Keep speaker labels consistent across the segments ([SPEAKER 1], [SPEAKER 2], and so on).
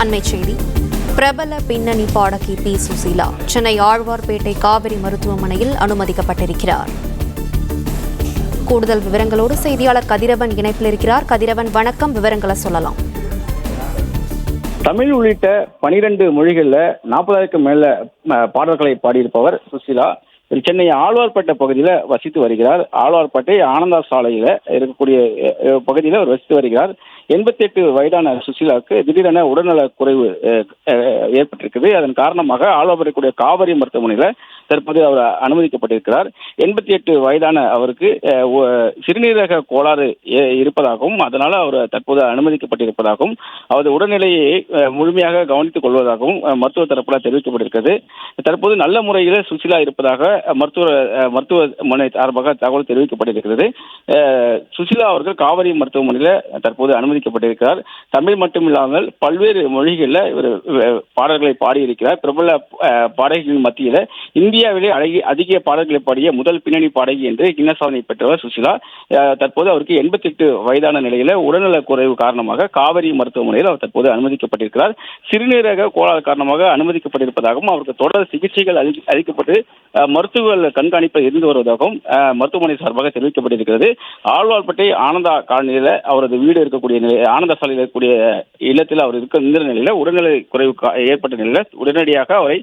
[SPEAKER 1] அண்மைச் செய்தி. பிரபல பின்னணி பாடகி பி. சுசீலா சென்னை ஆழ்வார்பேட்டை காவிரி மருத்துவமனையில் அனுமதிக்கப்பட்டிருக்கிறார். கூடுதல் விவரங்களோடு செய்தியாளர் கதிரவன் இணைப்பில் இருக்கிறார். கதிரவன், வணக்கம். விவரங்களை சொல்லலாம்.
[SPEAKER 2] தமிழ் உள்ளிட்ட 12 மொழிகளில் 40,000க்கும் மேல பாடல்களை பாடியிருப்பவர் சுசீலா. சென்னை ஆழ்வார்பேட்டை பகுதியில் வசித்து வருகிறார். ஆழ்வார்பேட்டை ஆனந்தா சாலையில் இருக்கக்கூடிய பகுதியில் அவர் வசித்து வருகிறார். 88 வயதான சுசீலாவுக்கு திடீரென உடல்நல குறைவு ஏற்பட்டிருக்குது. அதன் காரணமாக ஆழ்வார்பேட்டை காவிரி மருத்துவமனையில் தற்போது அவர் அனுமதிக்கப்பட்டிருக்கிறார். 88 வயதான அவருக்கு சிறுநீரக கோளாறு இருப்பதாகவும் அதனால அவர் தற்போது அனுமதிக்கப்பட்டிருப்பதாகவும் அவரது உடல்நிலையை முழுமையாக கவனித்துக் கொள்வதாகவும் மருத்துவ தரப்பில் தெரிவிக்கப்பட்டிருக்கிறது. தற்போது நல்ல முறையில் சுசீலா இருப்பதாக மருத்துவமனை சார்பாக தகவல் தெரிவிக்கப்பட்டிருக்கிறது. சுசீலா அவர்கள் காவிரி மருத்துவமனையில் தற்போது அனுமதிக்கப்பட்டிருக்கிறார். தமிழ் மட்டுமில்லாமல் பல்வேறு மொழிகளில் இவர் பாடல்களை பாடியிருக்கிறார். பிரபல பாடகிகளின் மத்தியில் இந்தியாவிலே அதிக பாடல்களை பாடிய முதல் பின்னணி பாடகி என்று கின்னஸ் சாதனை பெற்றவர் சுசீலா. தற்போது அவருக்கு 88 வயதான நிலையில உடல்நல குறைவு காரணமாக காவிரி மருத்துவமனையில் அவர் தற்போது அனுமதிக்கப்பட்டிருக்கிறார். சிறுநீரக கோளாறு காரணமாக அனுமதிக்கப்பட்டிருப்பதாகவும் அவருக்கு தொடர் சிகிச்சைகள் அளிக்கப்பட்டு மருத்துவ கண்காணிப்பில் இருந்து வருவதாகவும் மருத்துவமனை சார்பாக தெரிவிக்கப்பட்டிருக்கிறது. ஆழ்வார்பேட்டை ஆனந்தா காலனியில் அவரது வீடு இருக்கக்கூடிய நிலை, ஆனந்த சாலையில் இருக்கக்கூடிய இல்லத்தில் அவர் இருந்த நிலையில உடல்நல குறைவு ஏற்பட்ட நிலையில உடனடியாக அவரை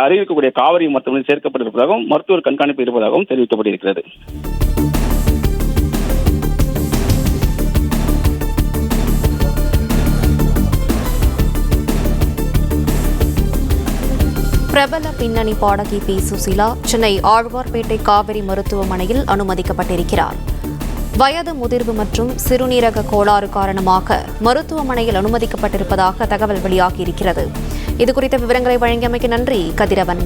[SPEAKER 2] அறிவிக்கக்கூடிய காவிரி மருத்துவமனையில் சேர்க்கப்பட்டிருப்பதாகவும் மருத்துவர் கண்காணிப்பு இருப்பதாகவும் தெரிவிக்கப்பட்டிருக்கிறது.
[SPEAKER 1] பிரபல பின்னணி பாடகி பி. சுசீலா சென்னை ஆழ்வார்பேட்டை காவிரி மருத்துவமனையில் அனுமதிக்கப்பட்டிருக்கிறார். வயது முதிர்வு மற்றும் சிறுநீரக கோளாறு காரணமாக மருத்துவமனையில் அனுமதிக்கப்பட்டிருப்பதாக தகவல் வெளியாகியிருக்கிறது. இதுகுறித்த விவரங்களை வழங்கியமைக்கு நன்றி கதிரவன்.